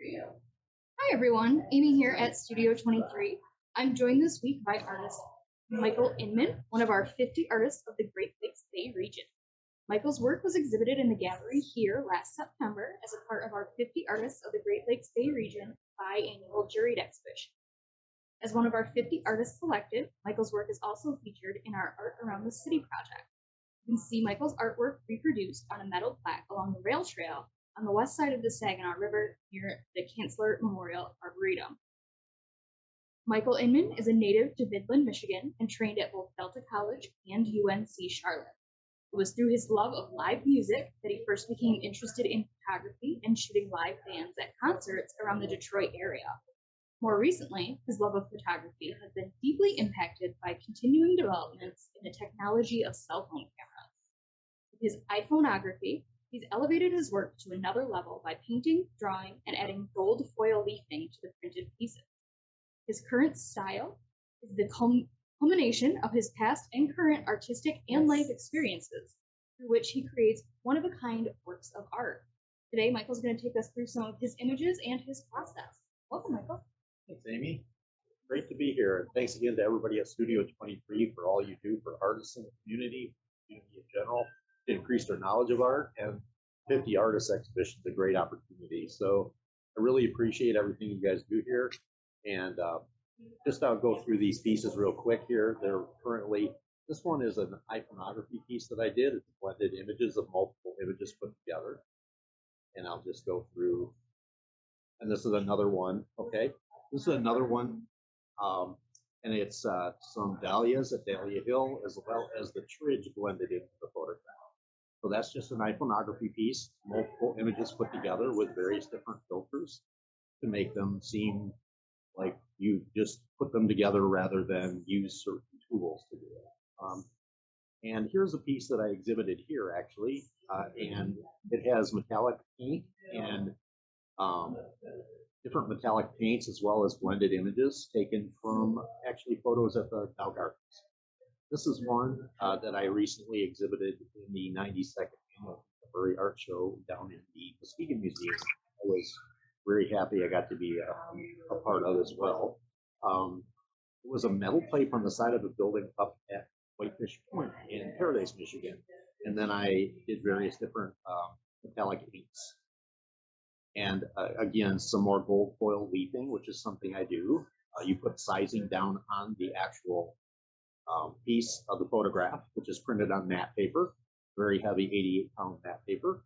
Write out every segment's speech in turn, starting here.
Hi everyone, Amy here at Studio 23. I'm joined this week by artist Michael Inman, one of our 50 artists of the Great Lakes Bay region. Michael's work was exhibited in the gallery here last September as a part of our 50 Artists of the Great Lakes Bay region biannual juried exhibition. As one of our 50 artists selected, Michael's work is also featured in our Art Around the City project. You can see Michael's artwork reproduced on a metal plaque along the rail trail on the west side of the Saginaw River near the Canceller Memorial Arboretum. Michael Inman is a native to Midland, Michigan, and trained at both Delta College and UNC Charlotte. It was through his love of live music that he first became interested in photography and shooting live bands at concerts around the Detroit area. More recently, his love of photography has been deeply impacted by continuing developments in the technology of cell phone cameras. With his iPhoneography, he's elevated his work to another level by painting, drawing, and adding gold foil leafing to the printed pieces. His current style is the culmination of his past and current artistic and life experiences, through which he creates one-of-a-kind works of art. Today, Michael's going to take us through some of his images and his process. Welcome, Michael. Thanks, Amy. Great to be here. And thanks again to everybody at Studio 23 for all you do for artists in the community in general, to increase their knowledge of art. And 50 Artists exhibition is a great opportunity. So I really appreciate everything you guys do here. And I'll go through these pieces real quick here. They're currently, this one is an iPhoneography piece that I did. It's blended images of multiple images put together. And I'll just go through. And this is another one, okay? This is another one, and it's some dahlias at Dahlia Hill, as well as the tridge blended into the photograph. So that's just an iPhoneography piece, multiple images put together with various different filters to make them seem like you just put them together rather than use certain tools to do it. And here's a piece that I exhibited here, actually, and it has metallic paint and different metallic paints, as well as blended images taken from actually photos at the Dow Gardens. This is one that I recently exhibited in the 92nd Annual Contemporary Art Show down in the Muskegon Museum. I was very happy I got to be a part of as well. It was a metal plate on the side of the building up at Whitefish Point in Paradise, Michigan. And then I did various different metallic inks. And again, some more gold foil leafing, which is something I do. You put sizing down on the actual piece of the photograph, which is printed on matte paper, very heavy 88-pound matte paper.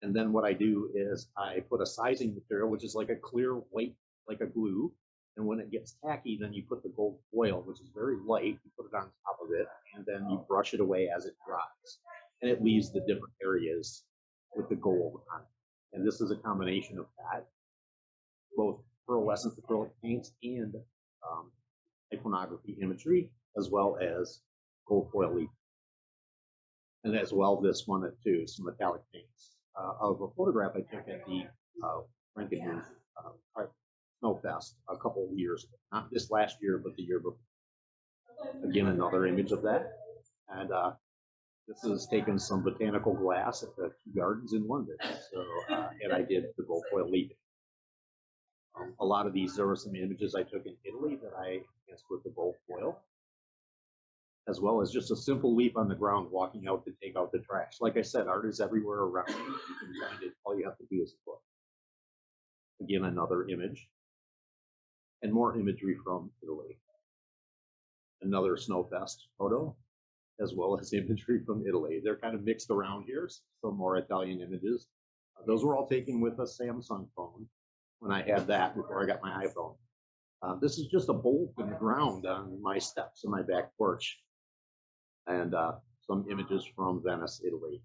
And then what I do is I put a sizing material, which is like a clear white, like a glue. And when it gets tacky, then you put the gold foil, which is very light, you put it on top of it, and then you brush it away as it dries. And it leaves the different areas with the gold on it. And this is a combination of that, both pearlescent acrylic paints and iPhoneography imagery, as well as gold foil leaf. And as well, this one too, some metallic paints of a photograph I took at the Frankenmuth Snowfest a couple of years ago. Not this last year, but the year before. Again, another image of that. And this is taken some botanical glass at the Kew Gardens in London. So, and I did the gold foil leafing. A lot of these, there were some images I took in Italy that I enhanced with the gold foil, as well as just a simple leaf on the ground walking out to take out the trash. Like I said, art is everywhere around you. You can find it. All you have to do is look. Again, another image. And more imagery from Italy. Another Snowfest photo, as well as imagery from Italy. They're kind of mixed around here, some more Italian images. Those were all taken with a Samsung phone when I had that before I got my iPhone. This is just a bolt in the ground on my steps in my back porch. And some images from Venice, Italy.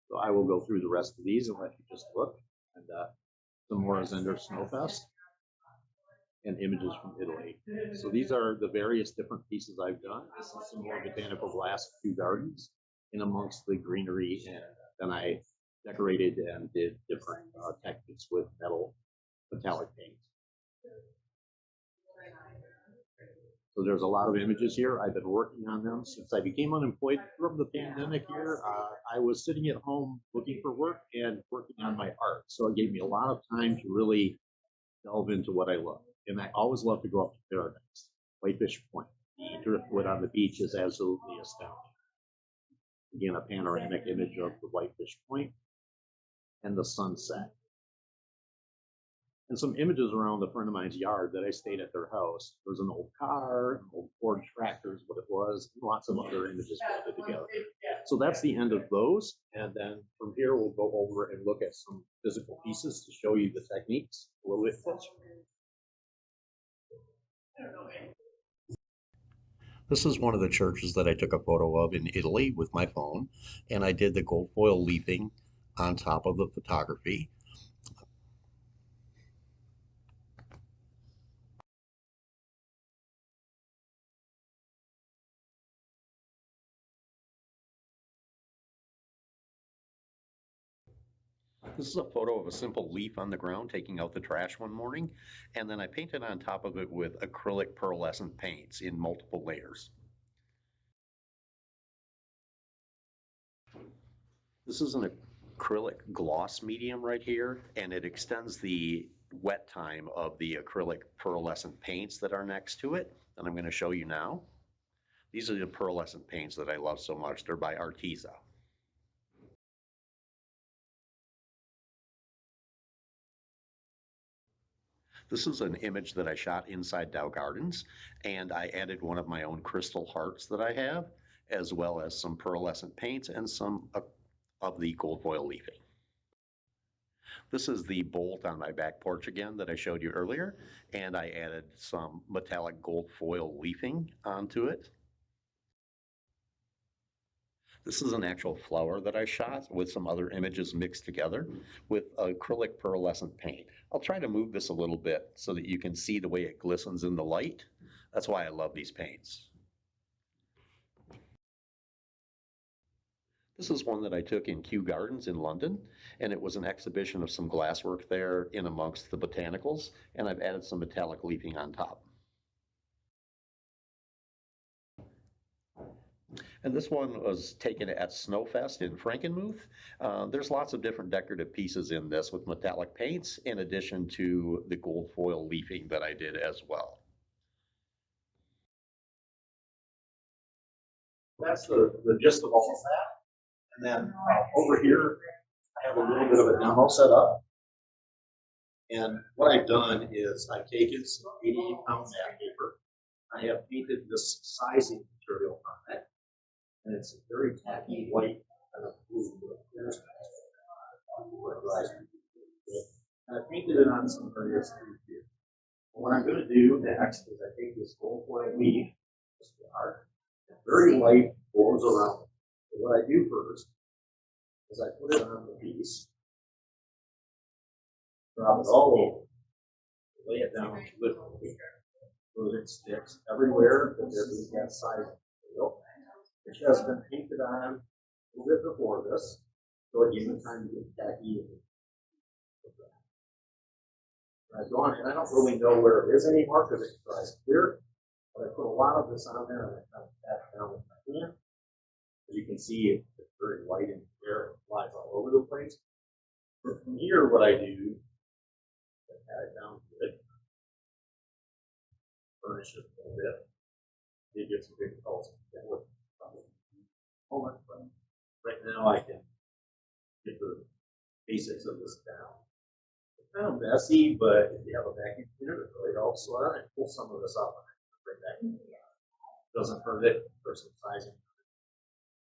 So I will go through the rest of these and let you just look. And some more Zender Snowfest and images from Italy. So these are the various different pieces I've done. This is some more botanical glass Kew Gardens in amongst the greenery, and then I decorated and did different techniques with metallic paint. So there's a lot of images here. I've been working on them since I became unemployed from the pandemic here. I was sitting at home looking for work and working on my art. So it gave me a lot of time to really delve into what I love. And I always love to go up to Paradise, Whitefish Point. The driftwood on the beach is absolutely astounding. Again, a panoramic image of the Whitefish Point and the sunset. And some images around a friend of mine's yard that I stayed at their house. There was an old car, an old Ford tractor is what it was, and lots of other images put together. So that's the end of those. And then from here, we'll go over and look at some physical pieces to show you the techniques a little bit closer. This is one of the churches that I took a photo of in Italy with my phone, and I did the gold foil leafing on top of the photography. This is a photo of a simple leaf on the ground taking out the trash one morning, and then I painted on top of it with acrylic pearlescent paints in multiple layers. This is an acrylic gloss medium right here, and it extends the wet time of the acrylic pearlescent paints that are next to it, and I'm going to show you now. These are the pearlescent paints that I love so much. They're by Arteza. This is an image that I shot inside Dow Gardens, and I added one of my own crystal hearts that I have, as well as some pearlescent paints and some of the gold foil leafing. This is the bolt on my back porch again that I showed you earlier, and I added some metallic gold foil leafing onto it. This is an actual flower that I shot with some other images mixed together with acrylic pearlescent paint. I'll try to move this a little bit so that you can see the way it glistens in the light. That's why I love these paints. This is one that I took in Kew Gardens in London, and it was an exhibition of some glasswork there in amongst the botanicals, and I've added some metallic leafing on top. And this one was taken at Snowfest in Frankenmuth. There's lots of different decorative pieces in this with metallic paints, in addition to the gold foil leafing that I did as well. That's the gist of all of that. And then over here, I have a little bit of a demo set up. And what I've done is I've taken some 88-pound mat paper. I have painted this sizing material on it. And it's a very tacky white kind of blue. And I painted it on some various things here. And what I'm going to do next is I take this gold foil leaf, this dark, and very light goes around it. So what I do first is I put it on the piece, drop it all over, lay it down literally, so that it sticks everywhere that there is that size material, which has been painted on a little bit before this, so it gave me time to get tacky. And I go on, and I don't really know where it is anymore because it dries clear, but I put a lot of this on there and I kind of pat it down with my hand. As you can see, it's very light and clear, it flies all over the place. But from here, what I do, I pat it down good, burnish it a little bit. It gets a big pulse. Moment, but right now I can get the basics of this down. It's kind of messy, but if you have a vacuum cleaner, it really helps. So I pull some of this up and I put it right back in. Doesn't hurt it for some sizing.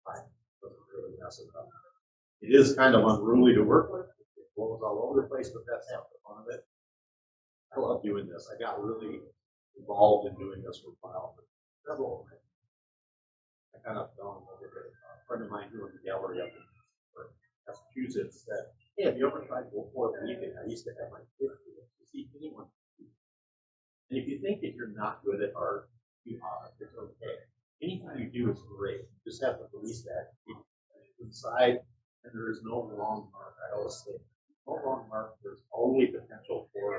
Fine. Doesn't really mess it up. It is kind of unruly to work with. It blows all over the place, but that's half the fun of it. I love doing this. I got really involved in doing this for a while. I kind of fell in love with it. A friend of mine who was in the gallery up in Massachusetts said, "Hey, have you ever tried gold foil leafing? I used to have my kids do it. You see anyone?" And if you think that you're not good at art, you are. It's okay. Anything you do is great. You just have to release that inside, and there is no wrong mark. I always say, no wrong mark. There's always potential for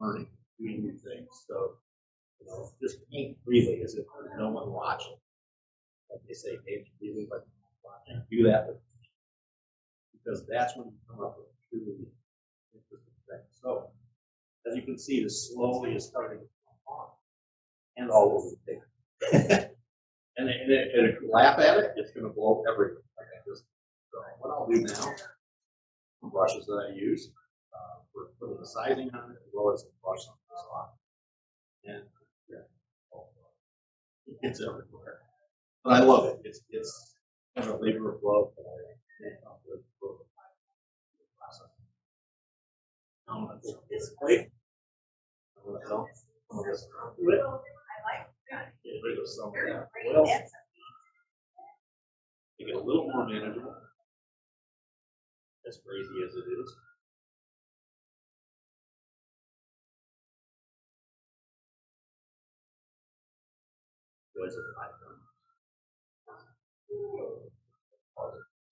learning, doing new things. So Just paint freely as if there's no one watching. Like they say, paint freely, but do that because that's when you come up with truly interesting things. So, as you can see, this slowly is starting to come off and all over the paper. and if you laugh at it, it's going to blow everywhere. Like I just, so what I'll do now, the brushes that I use for putting the sizing on it, as well as the brush on this off. And it's everywhere. But I love it. It's kind of a labor of love that I can't come with the process. I'm going to take this plate. I'm going to help some of this around to it. Get rid of some of that oil. Make it a little more manageable. As crazy as it is.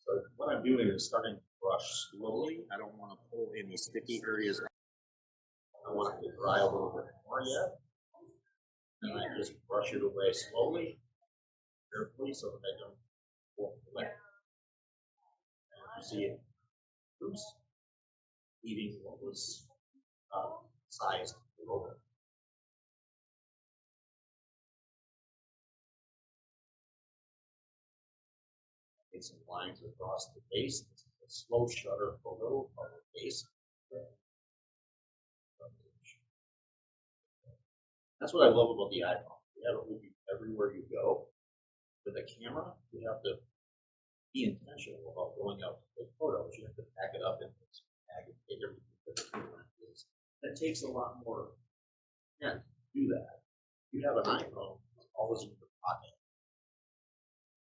So what I'm doing is starting to brush slowly. I don't want to pull any sticky areas out. I want it to dry a little bit more yet. And I just brush it away slowly, carefully, so that I don't pull it away. And you see it loose, leaving what was sized below it. Make some lines across the base. This is a slow shutter photo of the base. That's what I love about the iPhone. You have it with you everywhere you go. With a camera, you have to be intentional about going out to take photos. You have to pack it up in this bag and take everything to the camera. That takes a lot more to do that. If you have an iPhone, it's always in your pocket.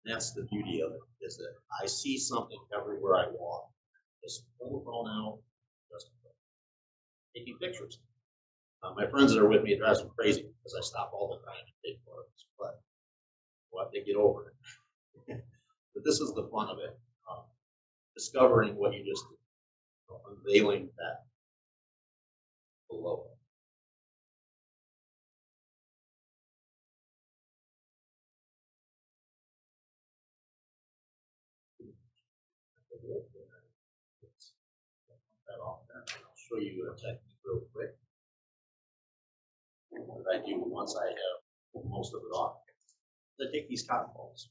That's the beauty of it, is that I see something everywhere I walk. Just pull the phone out, just taking pictures. My friends that are with me, it drives them crazy because I stop all the time to take photos, but we'll have to get over it. But this is the fun of it, discovering what you just did, unveiling that below. I'll show you a technique real quick. What I do once I have most of it off, I take these cotton balls,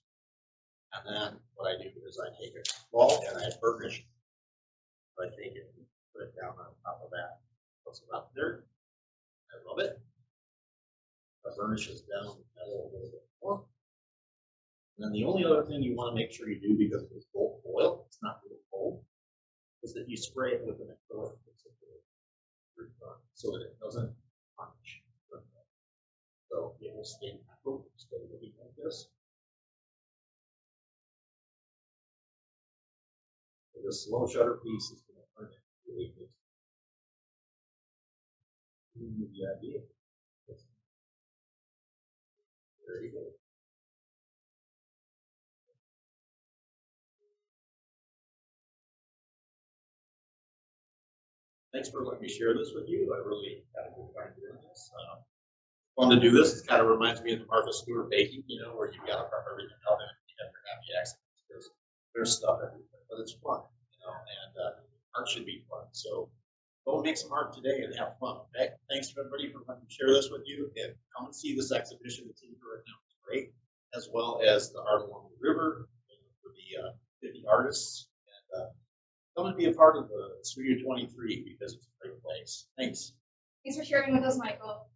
and then what I do is I take a ball and I burnish it. I take it and put it down on top of that. What's about there? I rub it. The burnish is down the metal a little bit more. And then the only other thing you want to make sure you do, because it's gold foil, it's not really cold, is that you spray it with an acrylic so that it doesn't tarnish. So it will stay natural, stay looking like this. So this slow shutter piece is going to turn it really good. The idea. There you go. Thanks for letting me share this with you. I really had a good time doing this. Fun to do this. It kind of reminds me of the Martha Stewart baking, where you've got to prep everything out and you have your happy accidents because there's stuff everywhere, but it's fun, and art should be fun. So go make some art today and have fun. Okay? Thanks to everybody for letting me share this with you. And come and see this exhibition that's in here right now. It's great, as well as the art along the river for the 50 artists. And come and be a part of the Studio 23 because it's a great place. Thanks. Thanks for sharing with us, Michael.